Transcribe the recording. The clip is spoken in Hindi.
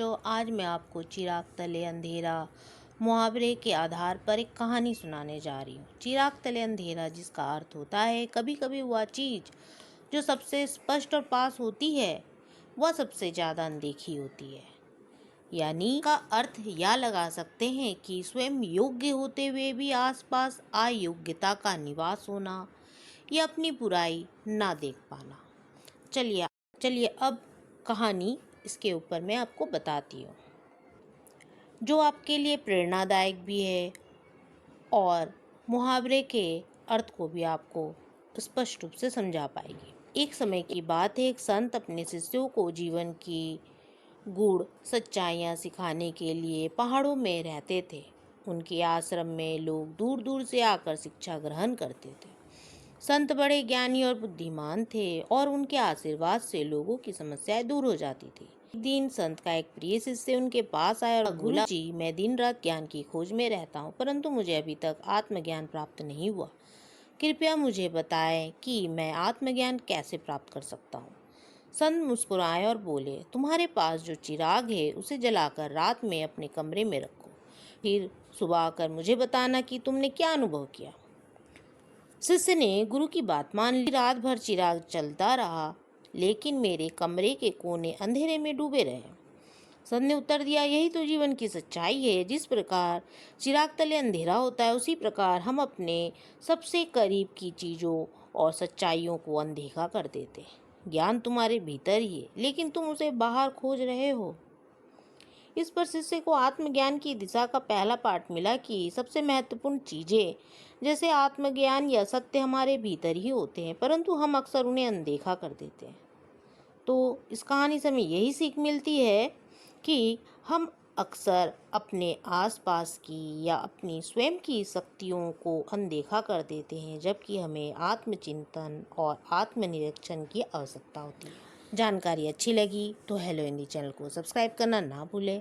बच्चों, आज मैं आपको चिराग तले अंधेरा मुहावरे के आधार पर एक कहानी सुनाने जा रही हूँ। चिराग तले अंधेरा, जिसका अर्थ होता है कभी कभी वह चीज़ जो सबसे स्पष्ट और पास होती है वह सबसे ज़्यादा अनदेखी होती है। यानी का अर्थ यह लगा सकते हैं कि स्वयं योग्य होते हुए भी आसपास अयोग्यता का निवास होना या अपनी बुराई ना देख पाना। चलिए चलिए अब कहानी इसके ऊपर मैं आपको बताती हूँ, जो आपके लिए प्रेरणादायक भी है और मुहावरे के अर्थ को भी आपको स्पष्ट रूप से समझा पाएगी। एक समय की बात है, एक संत अपने शिष्यों को जीवन की गूढ़ सच्चाइयाँ सिखाने के लिए पहाड़ों में रहते थे। उनके आश्रम में लोग दूर दूर से आकर शिक्षा ग्रहण करते थे। संत बड़े ज्ञानी और बुद्धिमान थे और उनके आशीर्वाद से लोगों की समस्याएं दूर हो जाती थी। एक दिन संत का एक प्रिय शिष्य उनके पास आया और बोला, जी, मैं दिन रात ज्ञान की खोज में रहता हूँ, परंतु मुझे अभी तक आत्मज्ञान प्राप्त नहीं हुआ। कृपया मुझे बताएं कि मैं आत्मज्ञान कैसे प्राप्त कर सकता हूँ। संत मुस्कुराए और बोले, तुम्हारे पास जो चिराग है उसे जलाकर रात में अपने कमरे में रखो, फिर सुबह आकर मुझे बताना कि तुमने क्या अनुभव किया। शिष्य ने गुरु की बात मान ली। रात भर चिराग चलता रहा, लेकिन मेरे कमरे के कोने अंधेरे में डूबे रहे। संत ने उत्तर दिया, यही तो जीवन की सच्चाई है। जिस प्रकार चिराग तले अंधेरा होता है, उसी प्रकार हम अपने सबसे करीब की चीज़ों और सच्चाइयों को अनदेखा कर देते हैं। ज्ञान तुम्हारे भीतर ही है, लेकिन तुम उसे बाहर खोज रहे हो। इस पर शिष्य को आत्मज्ञान की दिशा का पहला पाठ मिला कि सबसे महत्वपूर्ण चीज़ें जैसे आत्मज्ञान या सत्य हमारे भीतर ही होते हैं, परंतु हम अक्सर उन्हें अनदेखा कर देते हैं। तो इस कहानी से हमें यही सीख मिलती है कि हम अक्सर अपने आसपास की या अपनी स्वयं की शक्तियों को अनदेखा कर देते हैं, जबकि हमें आत्मचिंतन और आत्मनिरीक्षण की आवश्यकता होती है। जानकारी अच्छी लगी तो हेलो हिंदी चैनल को सब्सक्राइब करना ना भूलें।